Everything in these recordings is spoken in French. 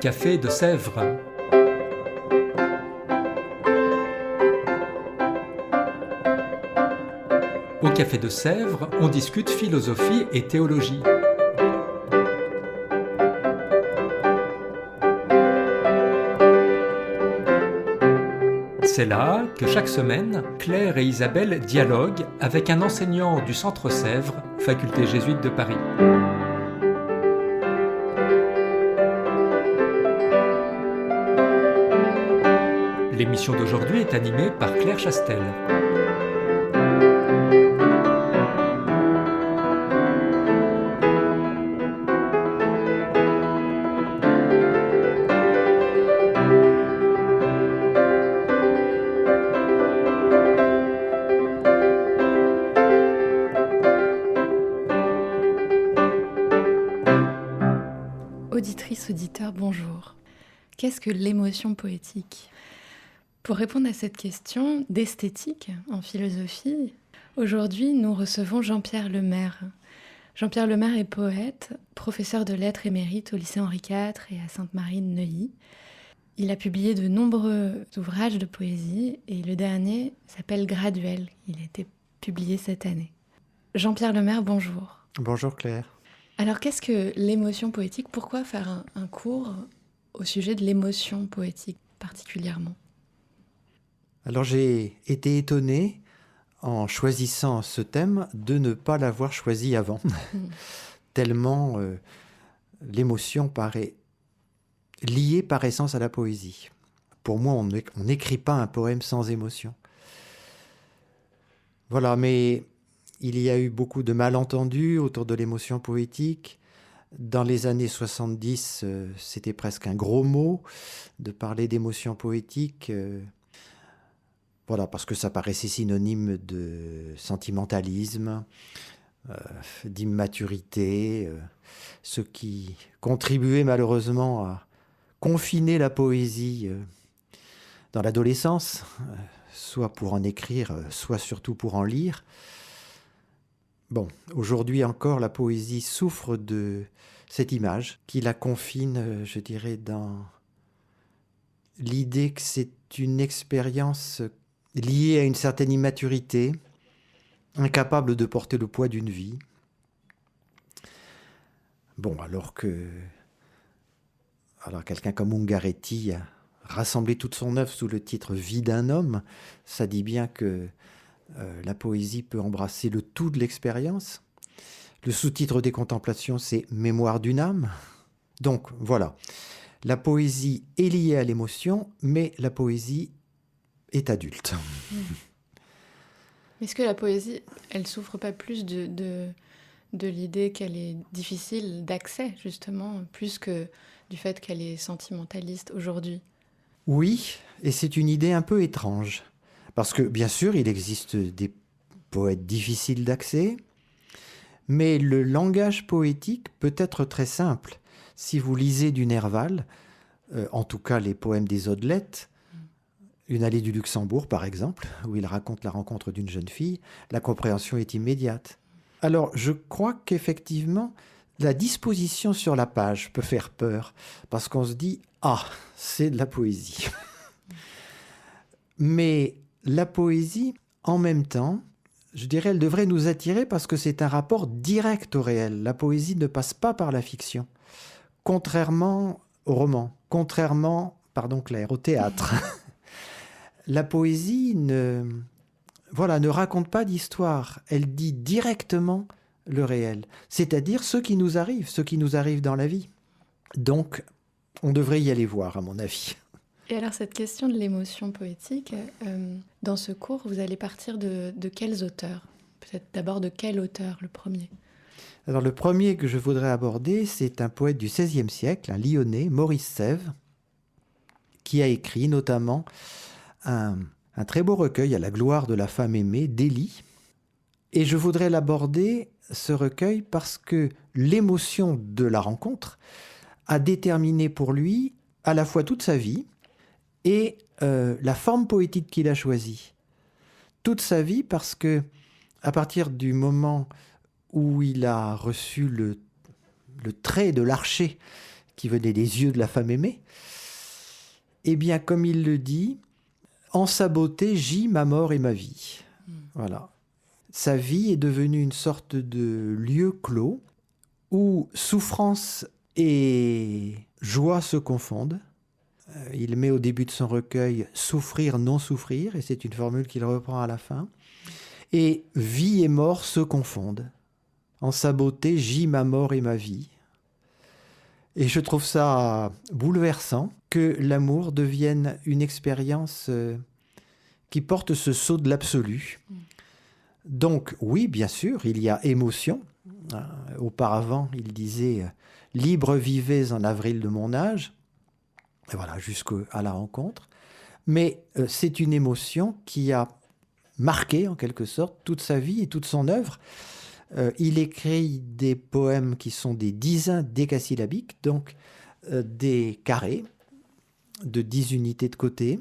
café de Sèvres. Au café de Sèvres, on discute philosophie et théologie. C'est là que chaque semaine, Claire et Isabelle dialoguent avec un enseignant du Centre Sèvres, faculté jésuite de Paris. L'émission d'aujourd'hui est animée par Claire Chastel. Auditrice, auditeur, bonjour. Qu'est-ce que l'émotion poétique ? Pour répondre à cette question d'esthétique en philosophie, aujourd'hui nous recevons Jean-Pierre Lemaire. Jean-Pierre Lemaire est poète, professeur de lettres émérite au lycée Henri IV et à Sainte-Marie de Neuilly. Il a publié de nombreux ouvrages de poésie et le dernier s'appelle Graduel. Il a été publié cette année. Jean-Pierre Lemaire, bonjour. Bonjour Claire. Alors, qu'est-ce que l'émotion poétique ? Pourquoi faire un cours au sujet de l'émotion poétique particulièrement ? Alors, j'ai été étonné, en choisissant ce thème, de ne pas l'avoir choisi avant. Tellement l'émotion paraît liée par essence à la poésie. Pour moi, on n'écrit pas un poème sans émotion. Voilà, mais il y a eu beaucoup de malentendus autour de l'émotion poétique. Dans les années 70, c'était presque un gros mot de parler d'émotion poétique. Voilà, parce que ça paraissait synonyme de sentimentalisme, d'immaturité, ce qui contribuait malheureusement à confiner la poésie dans l'adolescence, soit pour en écrire, soit surtout pour en lire. Bon, aujourd'hui encore, la poésie souffre de cette image qui la confine, je dirais, dans l'idée que c'est une expérience liée à une certaine immaturité, incapable de porter le poids d'une vie. Bon, alors quelqu'un comme Ungaretti a rassemblé toute son œuvre sous le titre « Vie d'un homme », ça dit bien que la poésie peut embrasser le tout de l'expérience. Le sous-titre des Contemplations, c'est « Mémoire d'une âme ». Donc voilà, la poésie est liée à l'émotion, mais la poésie est adulte. Est-ce que la poésie, elle souffre pas plus de l'idée qu'elle est difficile d'accès, justement, plus que du fait qu'elle est sentimentaliste aujourd'hui ? Oui, et c'est une idée un peu étrange. Parce que, bien sûr, il existe des poètes difficiles d'accès, mais le langage poétique peut être très simple. Si vous lisez du Nerval, en tout cas les poèmes des Odelettes, Une allée du Luxembourg, par exemple, où il raconte la rencontre d'une jeune fille, la compréhension est immédiate. Alors, je crois qu'effectivement, la disposition sur la page peut faire peur, parce qu'on se dit « Ah, c'est de la poésie ». Mais la poésie, en même temps, je dirais, elle devrait nous attirer parce que c'est un rapport direct au réel. La poésie ne passe pas par la fiction, contrairement au roman, contrairement, pardon Claire, au théâtre. La poésie ne raconte pas d'histoire, elle dit directement le réel, c'est-à-dire ce qui nous arrive dans la vie. Donc, on devrait y aller voir, à mon avis. Et alors, cette question de l'émotion poétique, dans ce cours, vous allez partir de quels auteurs ? Peut-être d'abord de quel auteur, le premier ? Alors, le premier que je voudrais aborder, c'est un poète du XVIe siècle, un Lyonnais, Maurice Sèvres, qui a écrit notamment un très beau recueil à la gloire de la femme aimée, d'Élie. Et je voudrais l'aborder, ce recueil, parce que l'émotion de la rencontre a déterminé pour lui à la fois toute sa vie et la forme poétique qu'il a choisie. Toute sa vie, parce que à partir du moment où il a reçu le trait de l'archer qui venait des yeux de la femme aimée. Eh bien, comme il le dit, en sa beauté gît ma mort et ma vie. Voilà. Sa vie est devenue une sorte de lieu clos où souffrance et joie se confondent. Il met au début de son recueil « souffrir, non souffrir », et c'est une formule qu'il reprend à la fin. Et vie et mort se confondent. En sa beauté gît ma mort et ma vie. Et je trouve ça bouleversant que l'amour devienne une expérience qui porte ce sceau de l'absolu. Donc oui, bien sûr, il y a émotion. Auparavant, il disait « libre vivez en avril de mon âge ». Et voilà, jusqu'à la rencontre. Mais c'est une émotion qui a marqué, en quelque sorte, toute sa vie et toute son œuvre. Il écrit des poèmes qui sont des dizains décasyllabiques, donc des carrés de 10 unités de côté.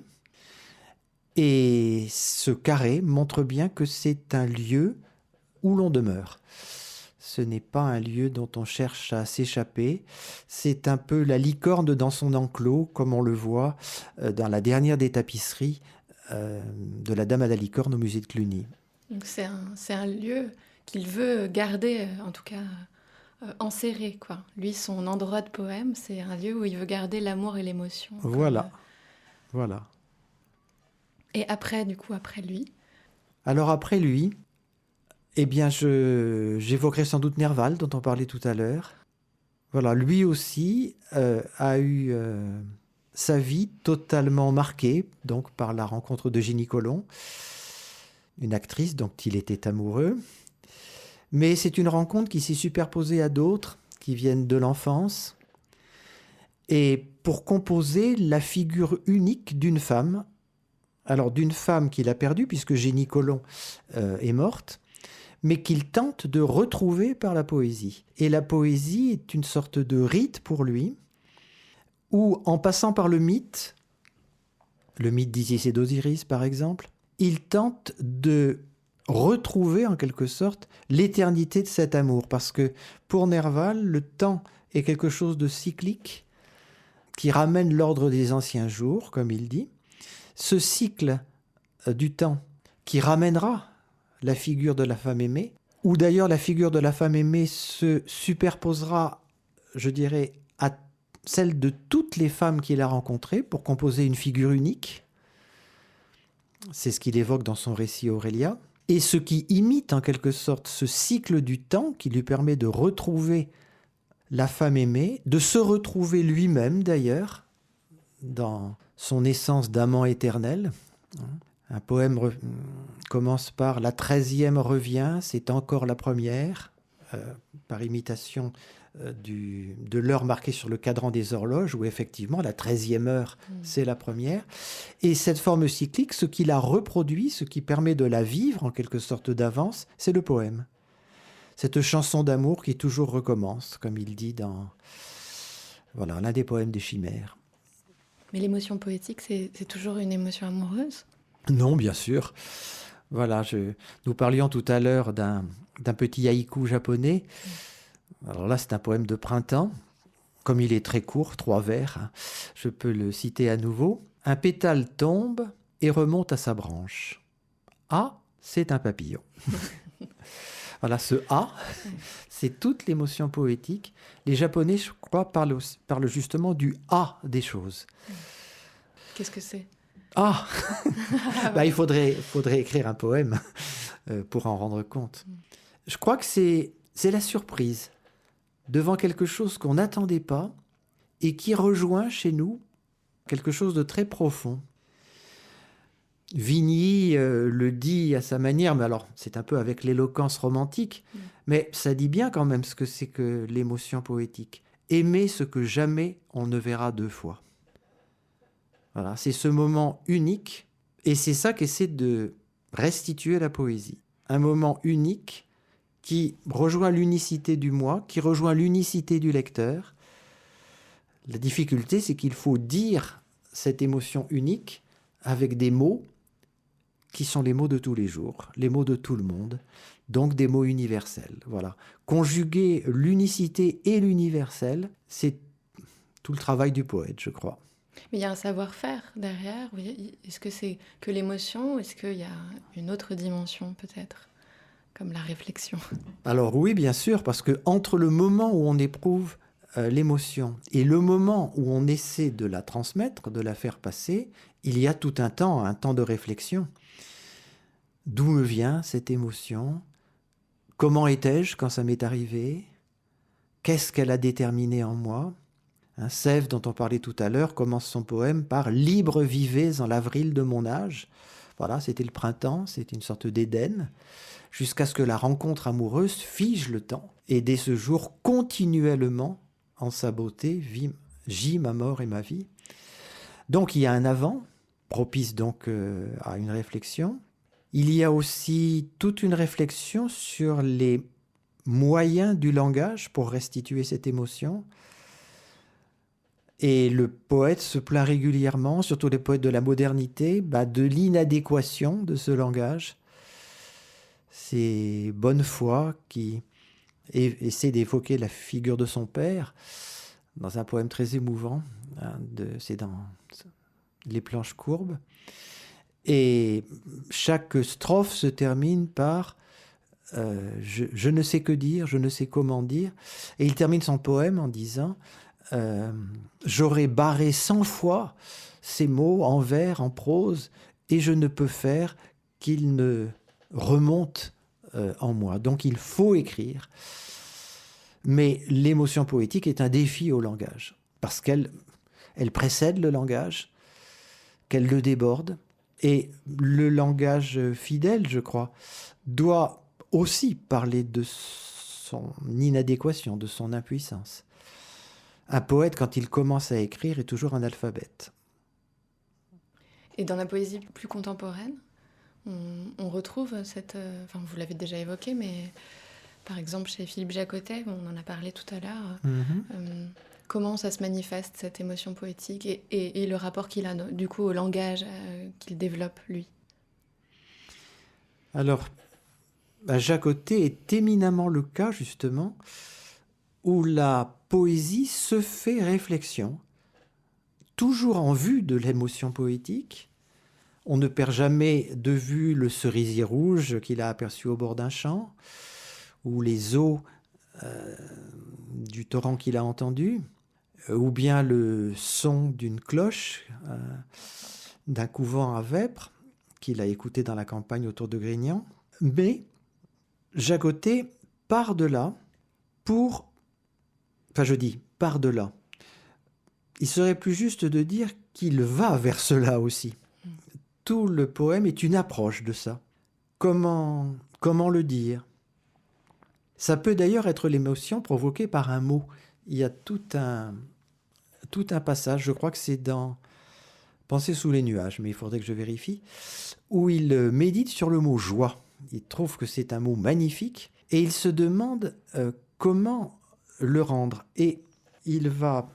Et ce carré montre bien que c'est un lieu où l'on demeure. Ce n'est pas un lieu dont on cherche à s'échapper. C'est un peu la licorne dans son enclos, comme on le voit dans la dernière des tapisseries de la Dame à la licorne au musée de Cluny. Donc c'est un lieu qu'il veut garder, en tout cas enserré, quoi. Lui, son endroit de poème, c'est un lieu où il veut garder l'amour et l'émotion. Voilà, voilà. Et après lui? Alors après lui, eh bien, j'évoquerai sans doute Nerval, dont on parlait tout à l'heure. Voilà, lui aussi a eu sa vie totalement marquée donc, par la rencontre d'Eugénie Collomb, une actrice dont il était amoureux. Mais c'est une rencontre qui s'est superposée à d'autres qui viennent de l'enfance. Et pour composer la figure unique d'une femme, alors d'une femme qu'il a perdue, puisque Eugénie Collomb est morte, mais qu'il tente de retrouver par la poésie. Et la poésie est une sorte de rite pour lui, où en passant par le mythe d'Isis et d'Osiris par exemple, il tente de retrouver en quelque sorte l'éternité de cet amour. Parce que pour Nerval, le temps est quelque chose de cyclique, qui ramène l'ordre des anciens jours, comme il dit. Ce cycle du temps qui ramènera la figure de la femme aimée, où d'ailleurs la figure de la femme aimée se superposera, je dirais, à celle de toutes les femmes qu'il a rencontrées pour composer une figure unique. C'est ce qu'il évoque dans son récit Aurélia. Et ce qui imite en quelque sorte ce cycle du temps qui lui permet de retrouver la femme aimée, de se retrouver lui-même d'ailleurs, dans son essence d'amant éternel. Un poème commence par « La 13e revient, c'est encore la première », par imitation de l'heure marquée sur le cadran des horloges, où effectivement la 13e heure, c'est la première. Et cette forme cyclique, ce qui la reproduit, ce qui permet de la vivre en quelque sorte d'avance, c'est le poème. Cette chanson d'amour qui toujours recommence, comme il dit dans l'un des poèmes des Chimères. Mais l'émotion poétique, c'est toujours une émotion amoureuse ? Non, bien sûr. Voilà, nous parlions tout à l'heure d'un petit haïku japonais. Alors là, c'est un poème de printemps. Comme il est très court, 3 vers, je peux le citer à nouveau. Un pétale tombe et remonte à sa branche. Ah, c'est un papillon. Voilà, ce « ah », c'est toute l'émotion poétique. Les Japonais, je crois, parlent justement du « ah » des choses. Qu'est-ce que c'est ? Ah il faudrait écrire un poème pour en rendre compte. Je crois que c'est la surprise devant quelque chose qu'on n'attendait pas et qui rejoint chez nous quelque chose de très profond. Vigny le dit à sa manière, mais alors c'est un peu avec l'éloquence romantique, mais ça dit bien quand même ce que c'est que l'émotion poétique. Aimer ce que jamais on ne verra 2 fois. Voilà, c'est ce moment unique, et c'est ça qu'essaie de restituer la poésie. Un moment unique qui rejoint l'unicité du moi, qui rejoint l'unicité du lecteur. La difficulté, c'est qu'il faut dire cette émotion unique avec des mots qui sont les mots de tous les jours, les mots de tout le monde, donc des mots universels. Voilà. Conjuguer l'unicité et l'universel, c'est tout le travail du poète, je crois. Mais il y a un savoir-faire derrière. Oui. Est-ce que c'est que l'émotion ou est-ce qu'il y a une autre dimension peut-être, comme la réflexion? Alors oui, bien sûr, parce que entre le moment où on éprouve l'émotion et le moment où on essaie de la transmettre, de la faire passer, il y a tout un temps de réflexion. D'où me vient cette émotion? Comment étais-je quand ça m'est arrivé? Qu'est-ce qu'elle a déterminé en moi? Sèvres, dont on parlait tout à l'heure, commence son poème par « Libre vivez en l'avril de mon âge ». Voilà, c'était le printemps, c'était une sorte d'Éden, jusqu'à ce que la rencontre amoureuse fige le temps. Et dès ce jour, continuellement, en sa beauté, gît ma mort et ma vie. Donc il y a un avant, propice donc à une réflexion. Il y a aussi toute une réflexion sur les moyens du langage pour restituer cette émotion. Et le poète se plaint régulièrement, surtout les poètes de la modernité, de l'inadéquation de ce langage. C'est Bonnefoy qui essaie d'évoquer la figure de son père dans un poème très émouvant, c'est dans Les planches courbes. Et chaque strophe se termine par je ne sais que dire, je ne sais comment dire. Et il termine son poème en disant j'aurais barré 100 fois ces mots en vers, en prose, et je ne peux faire qu'ils ne remontent en moi. Donc il faut écrire. Mais l'émotion poétique est un défi au langage, parce qu'elle précède le langage, qu'elle le déborde. Et le langage fidèle, je crois, doit aussi parler de son inadéquation, de son impuissance. Un poète, quand il commence à écrire, est toujours un alphabète. Et dans la poésie plus contemporaine, on retrouve cette... vous l'avez déjà évoqué, mais par exemple chez Philippe Jacotet, on en a parlé tout à l'heure, comment ça se manifeste, cette émotion poétique, et le rapport qu'il a du coup au langage qu'il développe, lui? Alors, Jacotet est éminemment le cas, justement, où la poésie se fait réflexion, toujours en vue de l'émotion poétique. On ne perd jamais de vue le cerisier rouge qu'il a aperçu au bord d'un champ, ou les eaux du torrent qu'il a entendu, ou bien le son d'une cloche d'un couvent à vêpres qu'il a écouté dans la campagne autour de Grignan. Mais Jacotet part de là pour... part de là. Il serait plus juste de dire qu'il va vers cela aussi. Tout le poème est une approche de ça. Comment le dire? Ça peut d'ailleurs être l'émotion provoquée par un mot. Il y a tout un passage, je crois que c'est dans Penser sous les nuages, mais il faudrait que je vérifie, où il médite sur le mot joie. Il trouve que c'est un mot magnifique et il se demande comment le rendre. Et il va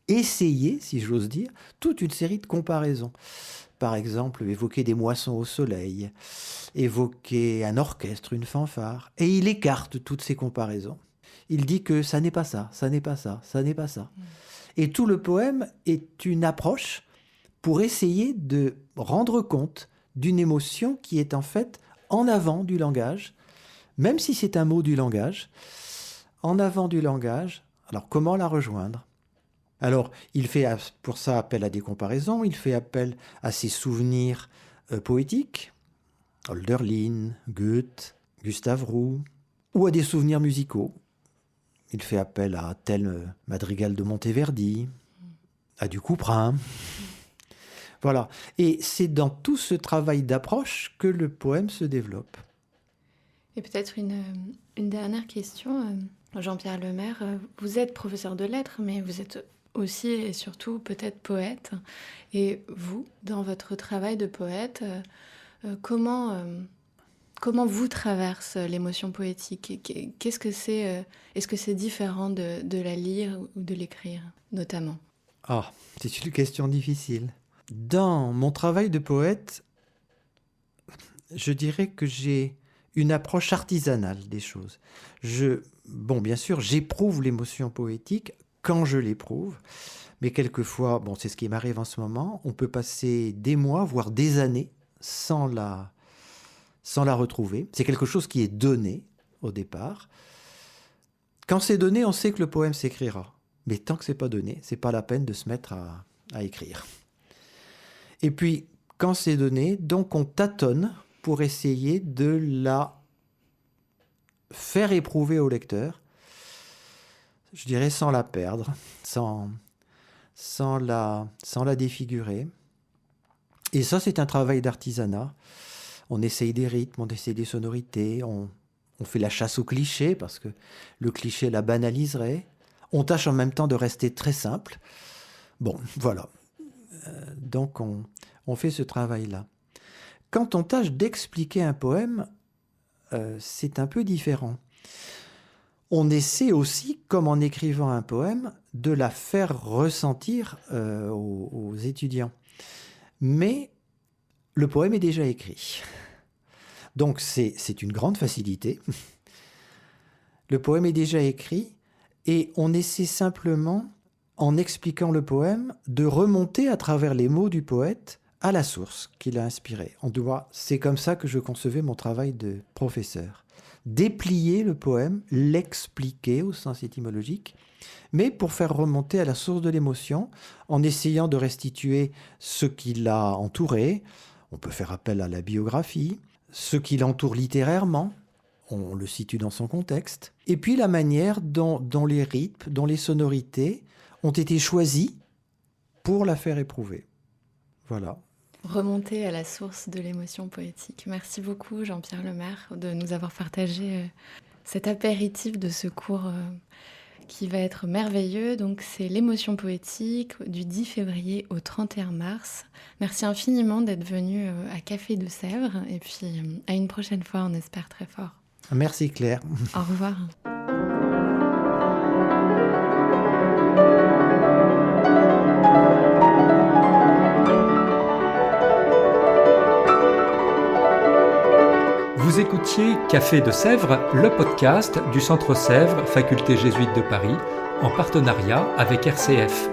essayer, si j'ose dire, toute une série de comparaisons. Par exemple, évoquer des moissons au soleil, évoquer un orchestre, une fanfare. Et il écarte toutes ces comparaisons. Il dit que ça n'est pas ça, ça n'est pas ça, ça n'est pas ça. Et tout le poème est une approche pour essayer de rendre compte d'une émotion qui est en fait en avant du langage, même si c'est un mot du langage, en avant du langage. Alors comment la rejoindre? Alors il fait pour ça appel à des comparaisons, il fait appel à ses souvenirs poétiques, Hölderlin, Goethe, Gustave Roux, ou à des souvenirs musicaux. Il fait appel à tel madrigal de Monteverdi, à du Couperin. Voilà. Et c'est dans tout ce travail d'approche que le poème se développe. Et peut-être une dernière question. Jean-Pierre Lemaire, vous êtes professeur de lettres, mais vous êtes aussi et surtout peut-être poète. Et vous, dans votre travail de poète, comment vous traverse l'émotion poétique? Qu'est-ce que c'est? Est-ce que c'est différent de la lire ou de l'écrire, notamment? Ah, c'est une question difficile. Dans mon travail de poète, je dirais que j'ai une approche artisanale des choses. Bien sûr, j'éprouve l'émotion poétique quand je l'éprouve. Mais quelquefois, c'est ce qui m'arrive en ce moment, on peut passer des mois, voire des années, sans la retrouver. C'est quelque chose qui est donné au départ. Quand c'est donné, on sait que le poème s'écrira. Mais tant que c'est pas donné, c'est pas la peine de se mettre à écrire. Et puis, quand c'est donné, donc on tâtonne pour essayer de la faire éprouver au lecteur, je dirais sans la perdre, sans la défigurer. Et ça, c'est un travail d'artisanat. On essaye des rythmes, on essaye des sonorités, on fait la chasse au cliché, parce que le cliché la banaliserait. On tâche en même temps de rester très simple. Voilà. Donc, on fait ce travail-là. Quand on tâche d'expliquer un poème, c'est un peu différent. On essaie aussi, comme en écrivant un poème, de la faire ressentir aux étudiants. Mais le poème est déjà écrit. Donc c'est une grande facilité. Le poème est déjà écrit et on essaie simplement, en expliquant le poème, de remonter à travers les mots du poète à la source qui l'a inspiré. C'est comme ça que je concevais mon travail de professeur. Déplier le poème, l'expliquer au sens étymologique, mais pour faire remonter à la source de l'émotion, en essayant de restituer ce qui l'a entouré. On peut faire appel à la biographie, ce qui l'entoure littérairement, on le situe dans son contexte, et puis la manière dont les rythmes, dont les sonorités ont été choisis pour la faire éprouver. Voilà. Remonter à la source de l'émotion poétique. Merci beaucoup Jean-Pierre Lemaire de nous avoir partagé cet apéritif de ce cours qui va être merveilleux. Donc c'est l'émotion poétique du 10 février au 31 mars. Merci infiniment d'être venu à Café de Sèvres et puis à une prochaine fois, on espère très fort. Merci Claire. Au revoir. Vous écoutiez Café de Sèvres, le podcast du Centre Sèvres, Faculté jésuite de Paris, en partenariat avec RCF.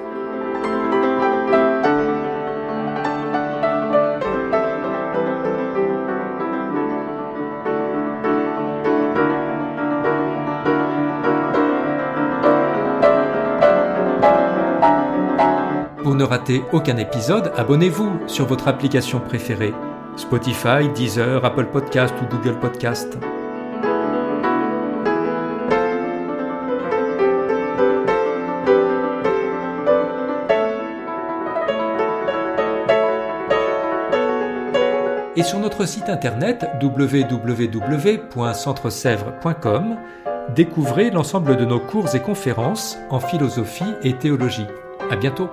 Pour ne rater aucun épisode, abonnez-vous sur votre application préférée. Spotify, Deezer, Apple Podcast ou Google Podcast. Et sur notre site internet www.centresèvres.com, découvrez l'ensemble de nos cours et conférences en philosophie et théologie. À bientôt.